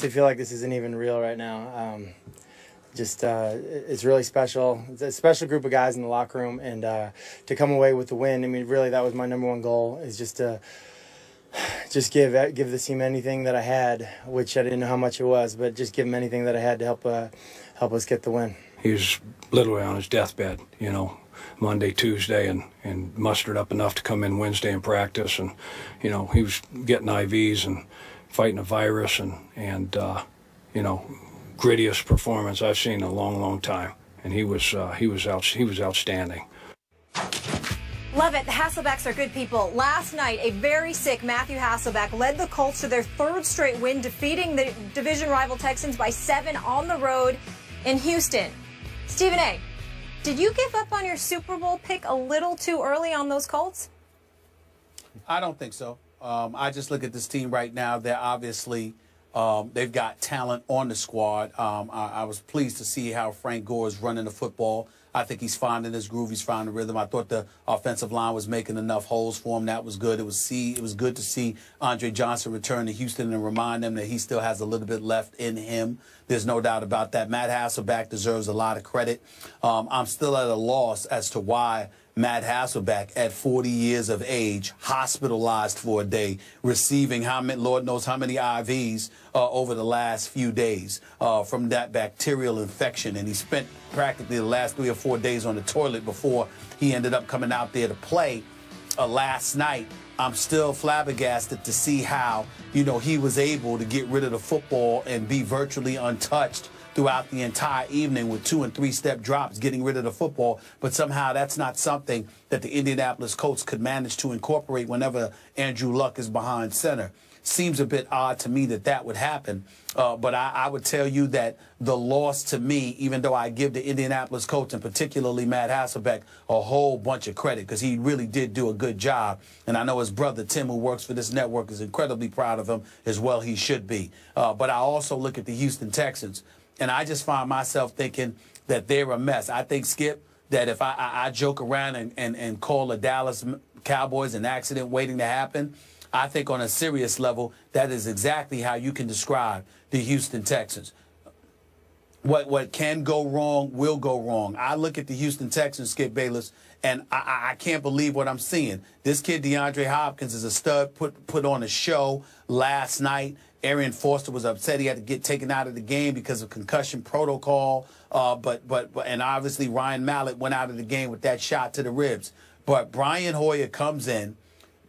honestly feel like this isn't even real right now. It's really special. It's a special group of guys in the locker room, and to come away with the win, I mean, really, that was my number one goal, is just to give the team anything that I had, which I didn't know how much it was, but just give them anything that I had to help us get the win. He was literally on his deathbed, you know, Monday, Tuesday, and mustered up enough to come in Wednesday and practice. And, you know, he was getting IVs and fighting a virus and you know, grittiest performance I've seen in a long, long time. And he was outstanding. Love it. The Hasselbacks are good people. Last night, a very sick Matthew Hasselback led the Colts to their third straight win, defeating the division rival Texans by 7 on the road in Houston. Stephen A., did you give up on your Super Bowl pick a little too early on those Colts? I don't think so. I just look at this team right now. They're obviously they've got talent on the squad. I was pleased to see how Frank Gore is running the football. I think he's finding his groove. He's finding the rhythm. I thought the offensive line was making enough holes for him. That was good. It was good to see Andre Johnson return to Houston and remind them that he still has a little bit left in him. There's no doubt about that. Matt Hasselback deserves a lot of credit. I'm still at a loss as to why Matt Hasselback, at 40 years of age, hospitalized for a day, receiving Lord knows how many IVs over the last few days from that bacterial infection. And he spent practically the last 3 or 4 days on the toilet before he ended up coming out there to play last night. I'm still flabbergasted to see how, you know, he was able to get rid of the football and be virtually untouched throughout the entire evening with 2- and 3-step drops, getting rid of the football. But somehow that's not something that the Indianapolis Colts could manage to incorporate whenever Andrew Luck is behind center. Seems a bit odd to me that that would happen. But I would tell you that the loss to me, even though I give the Indianapolis Colts and particularly Matt Hasselbeck a whole bunch of credit because he really did do a good job. And I know his brother Tim, who works for this network, is incredibly proud of him as well. He should be. But I also look at the Houston Texans, and I just find myself thinking that they're a mess. I think, Skip, that if I joke around and call the Dallas Cowboys an accident waiting to happen, I think on a serious level, that is exactly how you can describe the Houston Texans. What can go wrong will go wrong. I look at the Houston Texans, Skip Bayless, and I can't believe what I'm seeing. This kid, DeAndre Hopkins, is a stud, put on a show last night. Arian Foster was upset he had to get taken out of the game because of concussion protocol. And obviously Ryan Mallett went out of the game with that shot to the ribs. But Brian Hoyer comes in,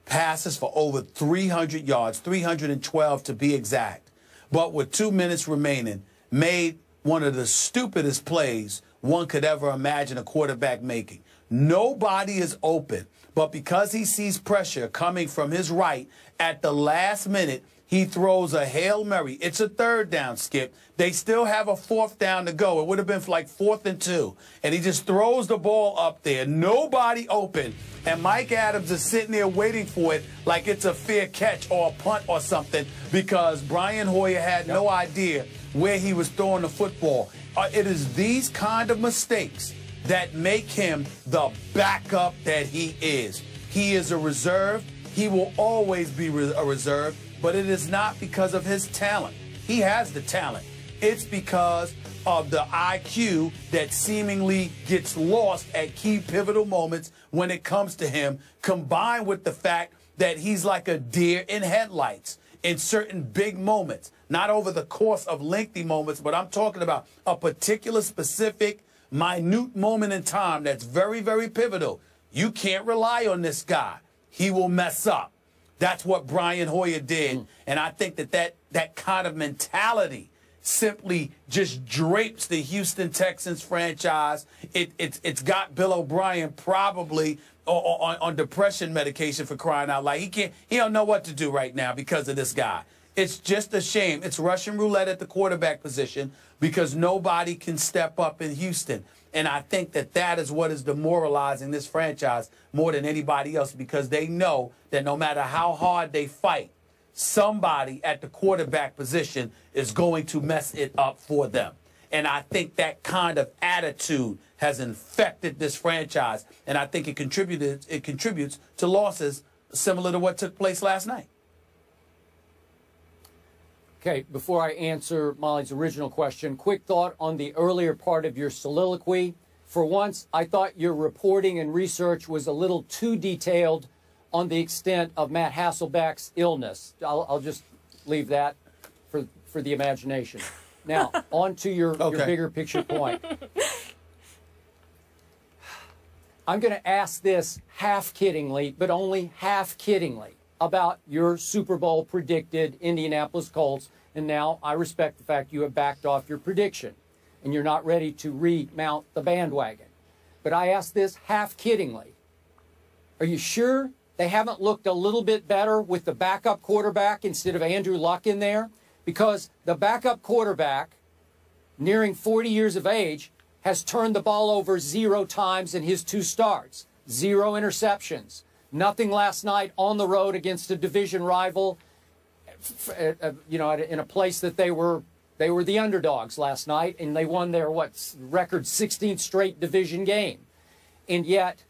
passes for over 300 yards, 312 to be exact. But with 2 minutes remaining, made one of the stupidest plays one could ever imagine a quarterback making. Nobody is open, but because he sees pressure coming from his right at the last minute, he throws a Hail Mary. It's a 3rd down, Skip. They still have a 4th down to go. It would have been like 4th and 2. And he just throws the ball up there. Nobody open. And Mike Adams is sitting there waiting for it like it's a fair catch or a punt or something because Brian Hoyer had no idea where he was throwing the football. It is these kind of mistakes that make him the backup that he is. He is a reserve. He will always be a reserve. But it is not because of his talent. He has the talent. It's because of the IQ that seemingly gets lost at key pivotal moments when it comes to him, combined with the fact that he's like a deer in headlights in certain big moments, not over the course of lengthy moments, but I'm talking about a particular specific, minute moment in time that's very, very pivotal. You can't rely on this guy. He will mess up. That's what Brian Hoyer did, and I think that kind of mentality simply just drapes the Houston Texans franchise. It's got Bill O'Brien probably on depression medication, for crying out loud. He don't know what to do right now because of this guy. It's just a shame. It's Russian roulette at the quarterback position because nobody can step up in Houston. And I think that is what is demoralizing this franchise more than anybody else because they know that no matter how hard they fight, somebody at the quarterback position is going to mess it up for them. And I think that kind of attitude has infected this franchise. And I think it contributes to losses similar to what took place last night. Okay, before I answer Molly's original question, quick thought on the earlier part of your soliloquy. For once, I thought your reporting and research was a little too detailed on the extent of Matt Hasselbeck's illness. I'll just leave that for the imagination. Now, on to your bigger picture point. I'm going to ask this half-kiddingly, but only half-kiddingly, about your Super Bowl predicted Indianapolis Colts, and now I respect the fact you have backed off your prediction, and you're not ready to remount the bandwagon. But I ask this half-kiddingly. Are you sure they haven't looked a little bit better with the backup quarterback instead of Andrew Luck in there? Because the backup quarterback, nearing 40 years of age, has turned the ball over 0 times in his 2 starts. 0 interceptions. Nothing last night on the road against a division rival, you know, in a place that they were the underdogs last night, and they won their, record 16th straight division game. And yet,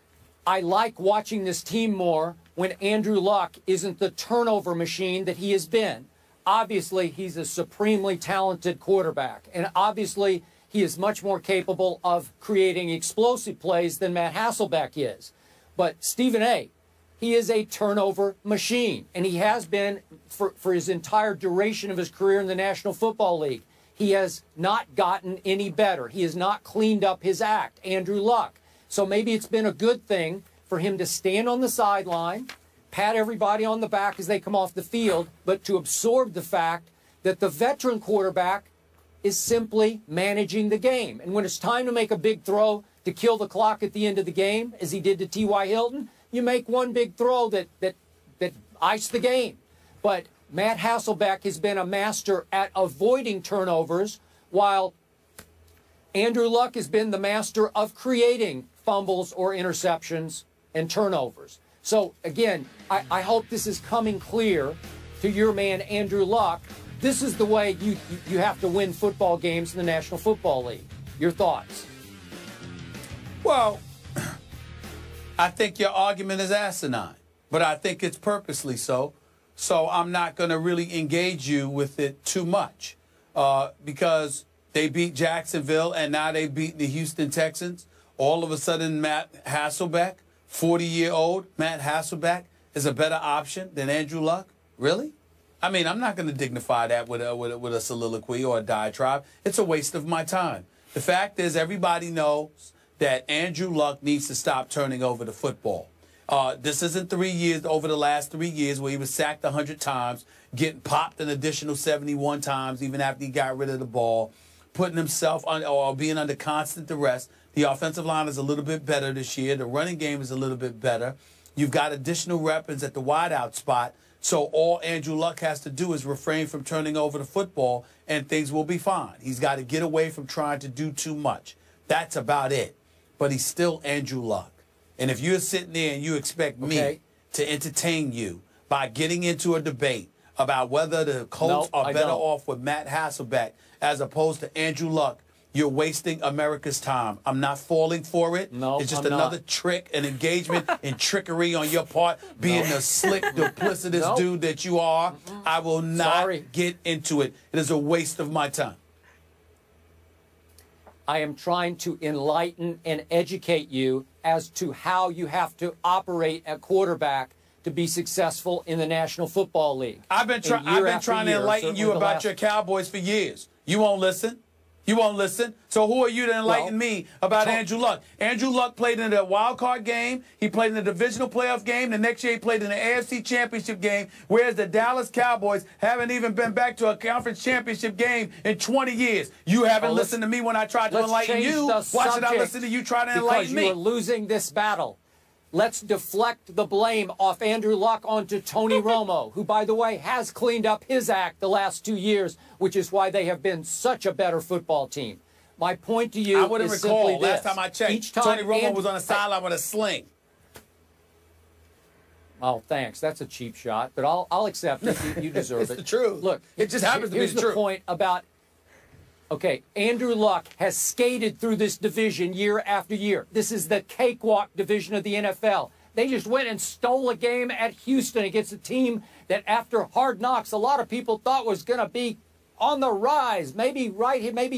I like watching this team more when Andrew Luck isn't the turnover machine that he has been. Obviously, he's a supremely talented quarterback, and obviously, he is much more capable of creating explosive plays than Matt Hasselbeck is. But Stephen A., he is a turnover machine, and he has been for his entire duration of his career in the National Football League. He has not gotten any better. He has not cleaned up his act, Andrew Luck. So maybe it's been a good thing for him to stand on the sideline, pat everybody on the back as they come off the field, but to absorb the fact that the veteran quarterback is simply managing the game. And when it's time to make a big throw to kill the clock at the end of the game, as he did to T.Y. Hilton, you make one big throw that iced the game. But Matt Hasselbeck has been a master at avoiding turnovers, while Andrew Luck has been the master of creating fumbles or interceptions and turnovers. So, again, I hope this is coming clear to your man, Andrew Luck. This is the way you have to win football games in the National Football League. Your thoughts? Well, I think your argument is asinine, but I think it's purposely so. So I'm not going to really engage you with it too much because they beat Jacksonville and now they've beaten the Houston Texans. All of a sudden, Matt Hasselbeck, 40-year-old Matt Hasselbeck, is a better option than Andrew Luck? Really? I mean, I'm not going to dignify that with a soliloquy or a diatribe. It's a waste of my time. The fact is, everybody knows that Andrew Luck needs to stop turning over the football. This isn't 3 years, over the last 3 years, where he was sacked 100 times, getting popped an additional 71 times, even after he got rid of the ball, putting himself on, or being under constant duress. The offensive line is a little bit better this year. The running game is a little bit better. You've got additional weapons at the wideout spot. So all Andrew Luck has to do is refrain from turning over the football, and things will be fine. He's got to get away from trying to do too much. That's about it. But he's still Andrew Luck. And if you're sitting there and you expect me to entertain you by getting into a debate about whether the Colts are better off with Matt Hasselbeck as opposed to Andrew Luck, you're wasting America's time. I'm not falling for it. No, it's just another trick, an engagement in trickery on your part, being the slick, duplicitous dude that you are. I will not get into it. It is a waste of my time. I am trying to enlighten and educate you as to how you have to operate at quarterback to be successful in the National Football League. I've been trying to enlighten you about your Cowboys for years. You won't listen. You won't listen. So who are you to enlighten me about Andrew Luck? Andrew Luck played in the wild card game. He played in the divisional playoff game. The next year he played in the AFC championship game, whereas the Dallas Cowboys haven't even been back to a conference championship game in 20 years. You haven't listened to me when I tried to enlighten you. Why should I listen to you try to enlighten me? Because you are losing this battle. Let's deflect the blame off Andrew Luck onto Tony Romo, who, by the way, has cleaned up his act the last 2 years, which is why they have been such a better football team. My point to you I wouldn't is recall. simply this. Last time I checked, Each time Tony Romo was on the sideline with a sling. Oh, thanks. That's a cheap shot, but I'll accept it. You deserve It's it. the truth. Look, it just happens to be the truth. Here's the point about. Okay, Andrew Luck has skated through this division year after year. This is the cakewalk division of the NFL. They just went and stole a game at Houston against a team that after Hard Knocks, a lot of people thought was going to be on the rise. Maybe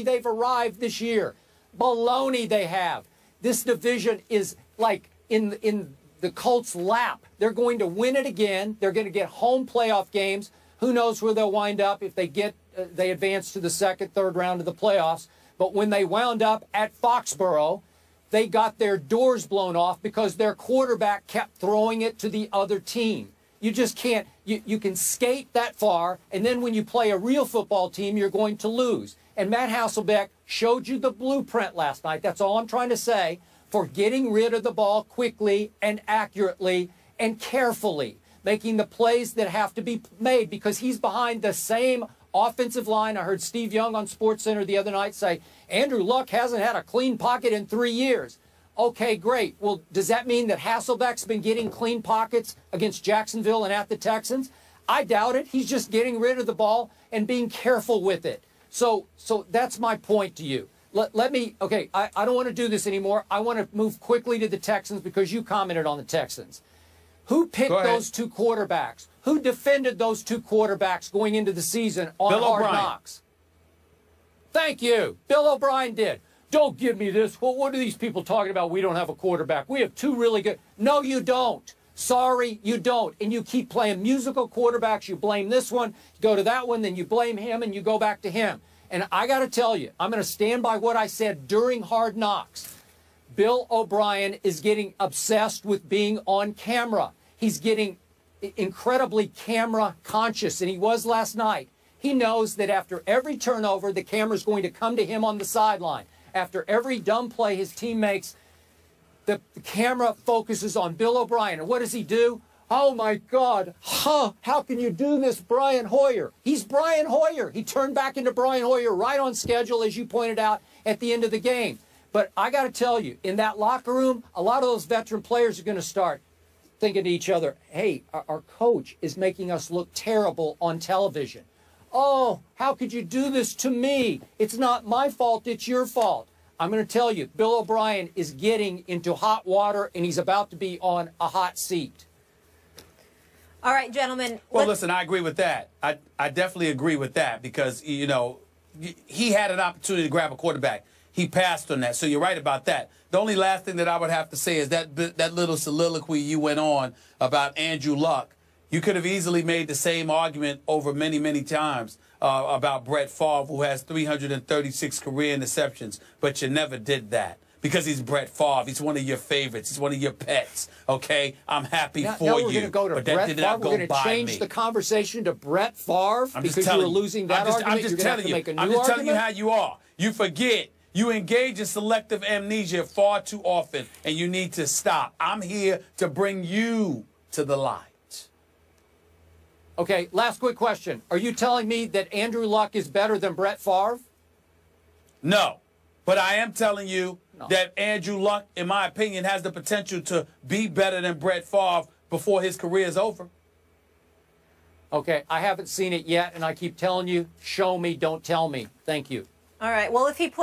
they've arrived this year. Baloney they have. This division is like in the Colts' lap. They're going to win it again. They're going to get home playoff games. Who knows where they'll wind up if they advance to the second, third round of the playoffs. But when they wound up at Foxborough, they got their doors blown off because their quarterback kept throwing it to the other team. You just can't. You can skate that far, and then when you play a real football team, you're going to lose. And Matt Hasselbeck showed you the blueprint last night. That's all I'm trying to say, for getting rid of the ball quickly and accurately and carefully, making the plays that have to be made, because he's behind the same offensive line. I heard Steve Young on SportsCenter the other night say, Andrew Luck hasn't had a clean pocket in 3 years. Okay, great. Well, does that mean that Hasselbeck's been getting clean pockets against Jacksonville and at the Texans? I doubt it. He's just getting rid of the ball and being careful with it. So that's my point to you. Let me, okay, I don't want to do this anymore. I want to move quickly to the Texans because you commented on the Texans. Who picked those two quarterbacks? Who defended those two quarterbacks going into the season on Hard Knocks? Thank you. Bill O'Brien did. Don't give me this. Well, what are these people talking about? We don't have a quarterback. We have two really good. No, you don't. Sorry, you don't. And you keep playing musical quarterbacks. You blame this one, you go to that one, then you blame him, and you go back to him. And I got to tell you, I'm going to stand by what I said during Hard Knocks. Bill O'Brien is getting obsessed with being on camera. He's getting incredibly camera conscious, and he was last night. He knows that after every turnover, the camera's going to come to him on the sideline. After every dumb play his team makes, the camera focuses on Bill O'Brien. And what does he do? Oh, my God. How can you do this, Brian Hoyer? He's Brian Hoyer. He turned back into Brian Hoyer right on schedule, as you pointed out, at the end of the game. But I got to tell you, in that locker room, a lot of those veteran players are going to start thinking to each other, hey, our coach is making us look terrible on television. Oh, how could you do this to me? It's not my fault, it's your fault. I'm going to tell you, Bill O'Brien is getting into hot water, and he's about to be on a hot seat. All right, gentlemen. Well, listen, I agree with that. I definitely agree with that because, you know, he had an opportunity to grab a quarterback. He passed on that, so you're right about that. The only last thing that I would have to say is that little soliloquy you went on about Andrew Luck. You could have easily made the same argument over many, many times about Brett Favre, who has 336 career interceptions, but you never did that because he's Brett Favre. He's one of your favorites. He's one of your pets, okay? I'm happy for now you. We're going to go to Brett Favre. We're going to change the conversation to Brett Favre because you were losing that argument. I'm just telling you. I'm just telling you how you are. You forget. You engage in selective amnesia far too often, and you need to stop. I'm here to bring you to the light. Okay, last quick question. Are you telling me that Andrew Luck is better than Brett Favre? No, but I am telling you that Andrew Luck, in my opinion, has the potential to be better than Brett Favre before his career is over. Okay, I haven't seen it yet, and I keep telling you, show me, don't tell me. Thank you. All right, well, if he plays